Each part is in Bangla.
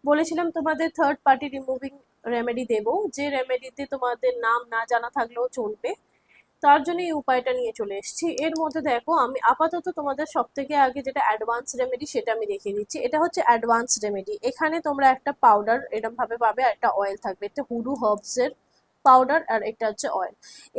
বলেছিলাম তোমাদের থার্ড পার্টি রিমুভিং রেমেডি দেবো, যে রেমেডিতে তোমাদের নাম না জানা থাকলেও চলবে। তার জন্য এই উপায়টা নিয়ে চলে এসেছি। এর মধ্যে দেখো, আমি আপাতত তোমাদের সব থেকে আগে যেটা অ্যাডভান্স রেমেডি সেটা আমি দেখিয়ে দিচ্ছি। এটা হচ্ছে অ্যাডভান্স রেমেডি। এখানে তোমরা একটা পাউডার এরকম ভাবে পাবে, আর একটা অয়েল থাকবে। এটা হুডু হার্বসের পাউডার আর এটা হচ্ছে অয়েল।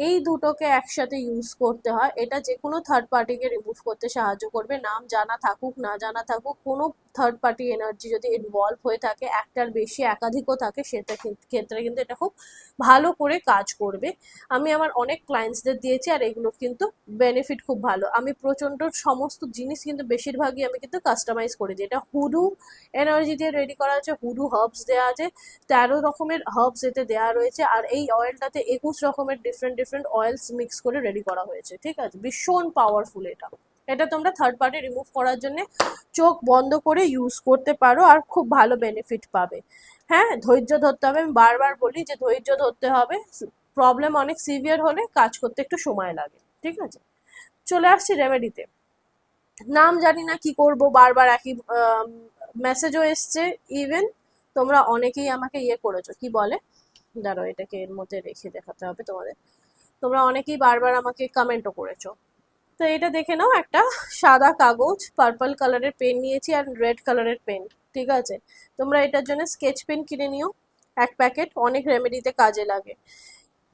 এই দুটোকে একসাথে ইউজ করতে হয়। এটা যে কোনো থার্ড পার্টিকে রিমুভ করতে সাহায্য করবে। নাম জানা থাকুক না জানা থাকুক, কোনো থার্ড পার্টি এনার্জি যদি ইনভলভ হয়ে থাকে, একটার বেশি একাধিকও থাকে, সেটা ক্ষেত্রে কিন্তু এটা খুব ভালো করে কাজ করবে। আমি আমার অনেক ক্লায়েন্টসদের দিয়েছি, আর এগুলো কিন্তু বেনিফিট খুব ভালো। আমি প্রচণ্ড সমস্ত জিনিস কিন্তু বেশিরভাগই আমি কিন্তু কাস্টমাইজ করে দিই। এটা হুডু এনার্জি দিয়ে রেডি করা আছে, হুডু হার্বস দেওয়া আছে, 13 রকমের হার্বস এতে দেওয়া রয়েছে, আর এই অয়েলটাতে 21 রকমের ডিফারেন্ট ডিফারেন্ট অয়েলস মিক্স করে রেডি করা হয়েছে। ঠিক আছে, ভীষণ পাওয়ারফুল এটা। এটা তোমরা থার্ড পার্টি রিমুভ করার জন্য চোখ বন্ধ করে ইউজ করতে পারো, আর খুব ভালো বেনিফিট পাবে। হ্যাঁ, ধৈর্য ধরতে হবে। আমি বারবার বলি যে ধৈর্য ধরতে হবে। প্রবলেম অনেক সিভিয়ার হলে কাজ করতে একটু সময় লাগে। ঠিক আছে, চলে আসছি রেমেডিতে। নাম জানি না কি করব, বারবার একই মেসেজও এসছে। ইভেন তোমরা অনেকেই আমাকে ইয়ে করেছো, কি বলে, দাঁড়াও এটাকে এর মধ্যে রেখে দেখাতে হবে তোমাদের। তোমরা অনেকেই বারবার আমাকে কমেন্টও করেছো। তো এটা দেখে নাও, একটা সাদা কাগজ, পার্পল কালারের পেন নিয়েছি, আর রেড কালারের পেন। ঠিক আছে, তোমরা এটার জন্য স্কেচ পেন কিনে নিও 1 প্যাকেট, অনেক রেমেডিতে কাজে লাগে।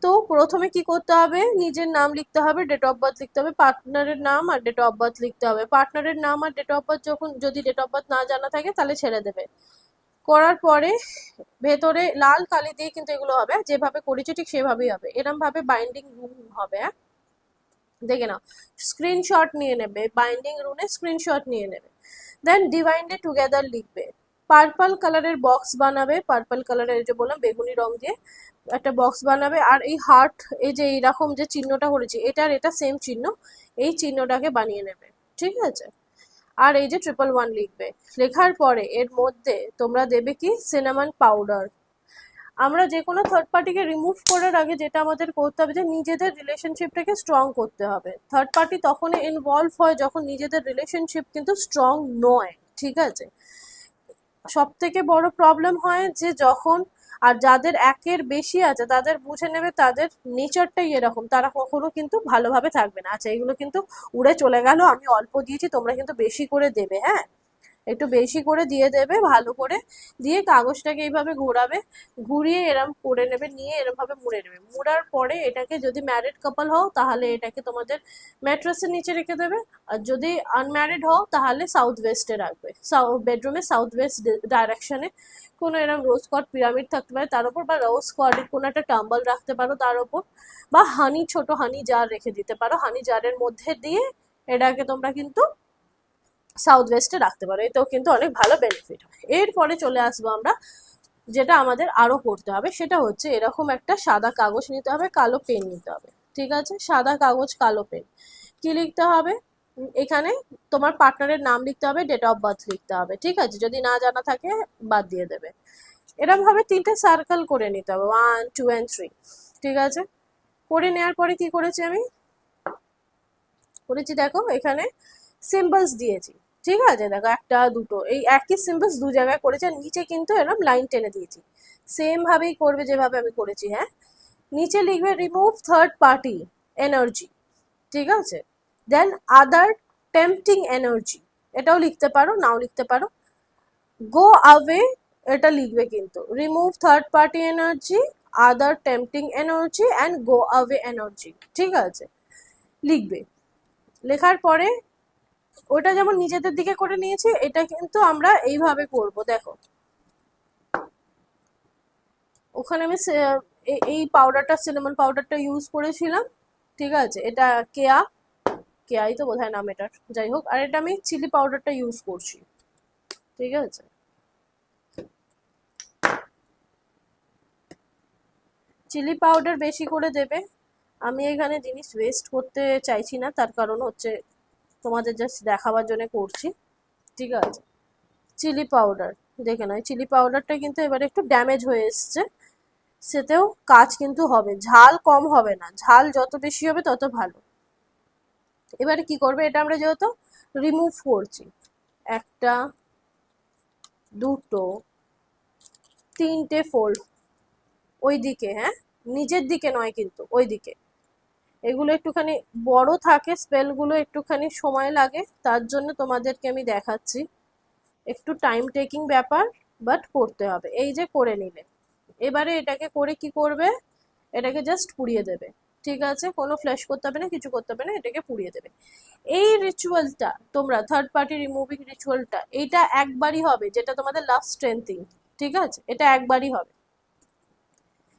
তো প্রথমে কি করতে হবে, নিজের নাম লিখতে হবে, ডেট অফ বার্থ লিখতে হবে, পার্টনারের নাম আর ডেট অফ বার্থ লিখতে হবে। পার্টনারের নাম আর ডেট অফ বার্থ যখন, যদি ডেট অফ বার্থ না জানা থাকে তাহলে ছেড়ে দেবে। করার পরে ভেতরে লাল কালি দিয়ে কিন্তু এগুলো হবে, যেভাবে করেছি ঠিক সেভাবেই হবে। এরম ভাবে বাইন্ডিং রুল হবে। দেখে নাও, স্ক্রিনশট নিয়ে নেবে, বাইন্ডিং রুলে স্ক্রিনশট নিয়ে নেবে। দেন ডিভাইন্ডে টুগেদার লিখবে। পার্পল কালারের বক্স বানাবে, পার্পল কালারের যে বললাম বেগুনি রং দিয়ে একটা বক্স বানাবে। আর এই হার্ট, এই যে এইরকম যে চিহ্নটা করেছি, এটার এটা সেম চিহ্ন, এই চিহ্নটাকে বানিয়ে নেবে। ঠিক আছে, আর এই যে 111 লিখবে। লেখার পরে এর মধ্যে তোমরা দেবে কি, সিনামন পাউডার। আমরা যে কোনো থার্ড পার্টিকে রিমুভ করার আগে যেটা আমাদের করতে হবে, যে নিজেদের রিলেশনশিপটাকে স্ট্রং করতে হবে। থার্ড পার্টি তখনই ইনভলভ হয় যখন নিজেদের রিলেশনশিপ কিন্তু স্ট্রং নয়। ঠিক আছে, সব থেকে বড় প্রবলেম হয় যে যখন, আর যাদের একের বেশি আছে তাদের বুঝে নেবে তাদের নেচারটাই এরকম, তারা কখনো কিন্তু ভালোভাবে থাকবে না। আচ্ছা, এগুলো কিন্তু উড়ে চলে গেল, আমি অল্প দিয়েছি, তোমরা কিন্তু বেশি করে দেবে। হ্যাঁ, একটু বেশি করে দিয়ে দেবে, ভালো করে দিয়ে কাগজটাকে এইভাবে ঘোরাবে, ঘুরিয়ে এরম করে নেবে, নিয়ে এরম ভাবে মুড়ে নেবে। মুড়ার পরে এটাকে, যদি ম্যারিড কাপল হও তাহলে এটাকে তোমাদের ম্যাট্রেসের নিচে রেখে দেবে, আর যদি আনম্যারিড হও তাহলে সাউথ ওয়েস্টে রাখবে, বেডরুমে সাউথ ওয়েস্ট ডাইরেকশনে। কোনো এরম রোজ কট পিরামিড থাকতে পারে তার উপর, বা রোজ কটের কোনো একটা টাম্বল রাখতে পারো তার উপর, বা হানি, ছোট হানি জার রেখে দিতে পারো। হানি জারের মধ্যে দিয়ে এটাকে তোমরা কিন্তু সাউথ ওয়েস্টে রাখতে পারো, এতেও কিন্তু অনেক ভালো বেনিফিট হয়। এরপরে চলে আসবো আমরা, যেটা আমাদের আরো করতে হবে সেটা হচ্ছে, এরকম একটা সাদা কাগজ নিতে হবে, কালো পেন নিতে হবে। ঠিক আছে, সাদা কাগজ কালো পেন। কি লিখতে হবে, এখানে তোমার পার্টনারের নাম লিখতে হবে, ডেট অফ বার্থ লিখতে হবে। ঠিক আছে, যদি না জানা থাকে বাদ দিয়ে দেবে। এরকম ভাবে 3টে সার্কেল করে নিতে হবে, 1 2 and 3। ঠিক আছে, করে নেওয়ার পরে কি করেছি আমি, করেছি দেখো, এখানে সিম্বলস দিয়েছি। ঠিক আছে, দেখো একটা দুটো, এই একই সিম্বলস দু জায়গায় করেছি, আর নিচে কিন্তু এরকম লাইন টেনে দিয়েছি। সেম ভাবেই করবে যেভাবে আমি করেছি। হ্যাঁ, নিচে লিখবে রিমুভ থার্ড পার্টি এনার্জি। ঠিক আছে, দেন আদার টেম্পটিং এনার্জি, এটাও লিখতে পারো, নাও লিখতে পারো। গো আওয়ে, এটা লিখবে কিন্তু, remove third party energy, other tempting energy and go আওয়ে energy. ঠিক আছে, লিখবে। লেখার পরে ওটা যেমন নিজেদের দিকে করে নিয়েছি, এটা কিন্তু আমরা এইভাবে করব। দেখো, ওখানে আমি এই পাউডারটা, সিনামন পাউডারটা ইউজ করেছিলাম। ঠিক আছে, এটা কেয়া, কেয়াই তো বোধহয় নাম এটার, যাই হোক। আর এটা আমি চিলি পাউডারটা ইউজ করছি। ঠিক আছে, চিলি পাউডার বেশি করে দেবে। আমি এখানে জিনিস ওয়েস্ট করতে চাইছি না, তার কারণ হচ্ছে তোমাদের জাস্ট দেখাবার জন্য করছি। ঠিক আছে, চিলি পাউডার দেখে নয়, চিলি পাউডারটা কিন্তু এবারে একটু ড্যামেজ হয়ে এসছে, সেতেও কাজ কিন্তু হবে। ঝাল কম হবে না, ঝাল যত বেশি হবে তত ভালো। এবারে কি করবে, এটা আমরা যেহেতু রিমুভ করছি, একটা, দুটো, 3টে ফোল্ড ওই দিকে, হ্যাঁ নিজের দিকে নয় কিন্তু ওই দিকে। এগুলো একটুখানি বড় থাকে, স্পেলগুলো একটুখানি সময় লাগে, তার জন্য তোমাদেরকে আমি দেখাচ্ছি। একটু টাইম টেকিং ব্যাপার, বাট করতে হবে। এই যে করে নিলে, এবারে এটাকে করে কি করবে, এটাকে জাস্ট পুড়িয়ে দেবে। ঠিক আছে, কোনো ফ্ল্যাশ করতে হবে না, কিছু করতে হবে না, এটাকে পুড়িয়ে দেবে। এই রিচুয়ালটা তোমরা থার্ড পার্টি রিমুভিং রিচুয়ালটা এইটা একবারই হবে, যেটা তোমাদের লাভ স্ট্রেংথিং। ঠিক আছে, এটা একবারই হবে।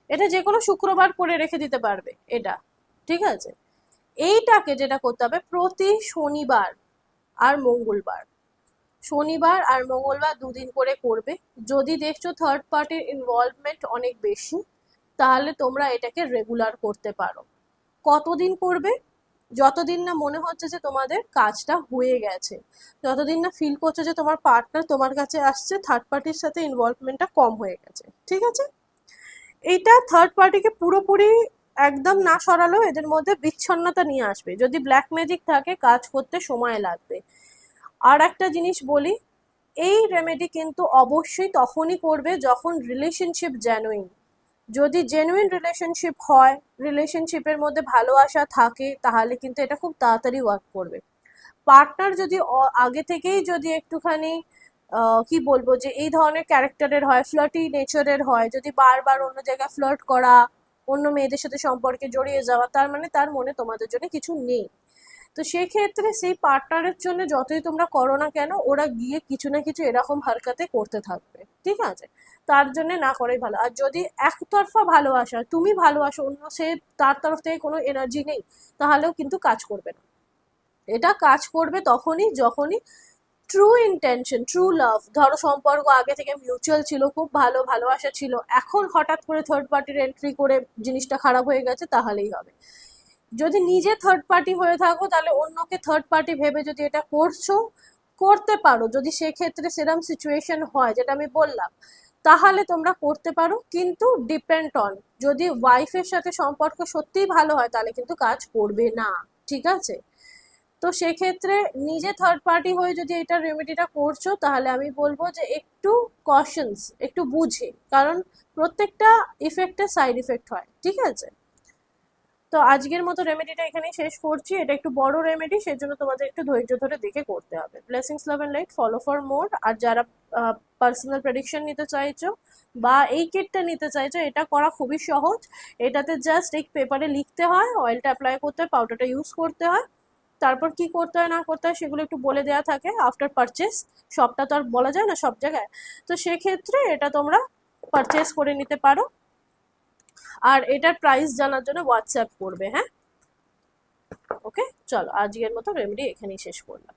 এটা যে কোনো শুক্রবার করে রেখে দিতে পারবে এটা। ঠিক আছে, এইটাকে যেটা করতে হবে প্রতি শনিবার আর মঙ্গলবার, শনিবার আর মঙ্গলবার 2 দিন করে করবে। যদি দেখছো থার্ড পার্টির ইনভলভমেন্ট অনেক বেশি, তাহলে তোমরা এটাকে রেগুলার করতে পারো। কতদিন করবে, যতদিন না মনে হচ্ছে যে তোমাদের কাজটা হয়ে গেছে, যতদিন না ফিল করছো যে তোমার পার্টনার তোমার কাছে আসছে, থার্ড পার্টির সাথে ইনভলভমেন্টটা কম হয়ে গেছে। ঠিক আছে, এইটা থার্ড পার্টিকে পুরোপুরি একদম না সরালেও এদের মধ্যে বিচ্ছন্নতা নিয়ে আসবে। যদি ব্ল্যাক ম্যাজিক থাকে কাজ করতে সময় লাগবে। আর একটা জিনিস বলি, এই রেমেডি কিন্তু অবশ্যই তখনই করবে যখন রিলেশনশিপ জেনুইন। যদি জেনুইন রিলেশনশিপ হয়, রিলেশনশিপের মধ্যে ভালোবাসা থাকে, তাহলে কিন্তু এটা খুব তাড়াতাড়ি ওয়ার্ক করবে। পার্টনার যদি আগে থেকেই যদি একটুখানি কি বলবো যে এই ধরনের ক্যারেক্টারের হয়, ফ্লার্টি নেচারের হয়, যদি বারবার অন্য জায়গায় ফ্লার্ট করা, অন্য মেয়েদের সাথে সম্পর্কে জড়িয়ে যাওয়া, তার মানে তার মনে তোমাদের জন্য কিছু নেই। তো সেক্ষেত্রে সেই পার্টনারের জন্য যতই তোমরা করো না কেন, ওরা গিয়ে কিছু না কিছু এরকম হারকাতে করতে থাকবে। ঠিক আছে, তার জন্য না করাই ভালো। আর যদি একতরফা ভালোবাসা, তুমি ভালোবাসো, অন্য সে তার তরফ থেকে কোনো এনার্জি নেই, তাহলেও কিন্তু কাজ করবে না। এটা কাজ করবে তখনই যখনই ট্রু ইন্টেনশন, ট্রু লাভ, ধরো সম্পর্ক আগে থেকে মিউচুয়াল ছিল, খুব ভালো ভালোবাসা ছিল, এখন হঠাৎ করে থার্ড পার্টির এন্ট্রি করে জিনিসটা খারাপ হয়ে গেছে, তাহলেই হবে। যদি নিজে থার্ড পার্টি হয়ে থাকো, তাহলে অন্যকে থার্ড পার্টি ভেবে যদি এটা করছো, করতে পারো। যদি সেক্ষেত্রে সেরকম সিচুয়েশন হয় যেটা আমি বললাম, তাহলে তোমরা করতে পারো, কিন্তু ডিপেন্ড অন, যদি ওয়াইফের সাথে সম্পর্ক সত্যিই ভালো হয় তাহলে কিন্তু কাজ করবে না। ঠিক আছে, তো সেক্ষেত্রে নিজে থার্ড পার্টি হয়ে যদি এটা রেমেডিটা করছো, তাহলে আমি বলবো যে একটু কশনস, একটু বুঝে, কারণ প্রত্যেকটা ইফেক্টের সাইড ইফেক্ট হয়। ঠিক আছে, তো আজকের মতো রেমেডিটা এখানেই শেষ করছি। এটা একটু বড় রেমেডি, সেজন্য তোমাদের একটু ধৈর্য ধরে দেখে করতে হবে। Blessings, love and light, follow for more. আর যারা পার্সোনাল প্রেডিকশন নিতে চাইছো বা এই কিটটা নিতে চাইছো, এটা করা খুবই সহজ। এটাতে জাস্ট এই পেপারে লিখতে হয়, অয়েলটা অ্যাপ্লাই করতে হয়, পাউডারটা ইউজ করতে হয়, তারপর কি করতে হয় না করতে হয় সেগুলো একটু বলে দেওয়া থাকে আফটার পারচেস। সবটা তো আর বলা যায় না সব জায়গায়, তো সেক্ষেত্রে এটা তোমরা পারচেস করে নিতে পারো। আর এটার প্রাইস জানার জন্য হোয়াটসঅ্যাপ করবে। হ্যাঁ, ওকে, চলো আজকের মতো রেমেডি এখানেই শেষ করলাম।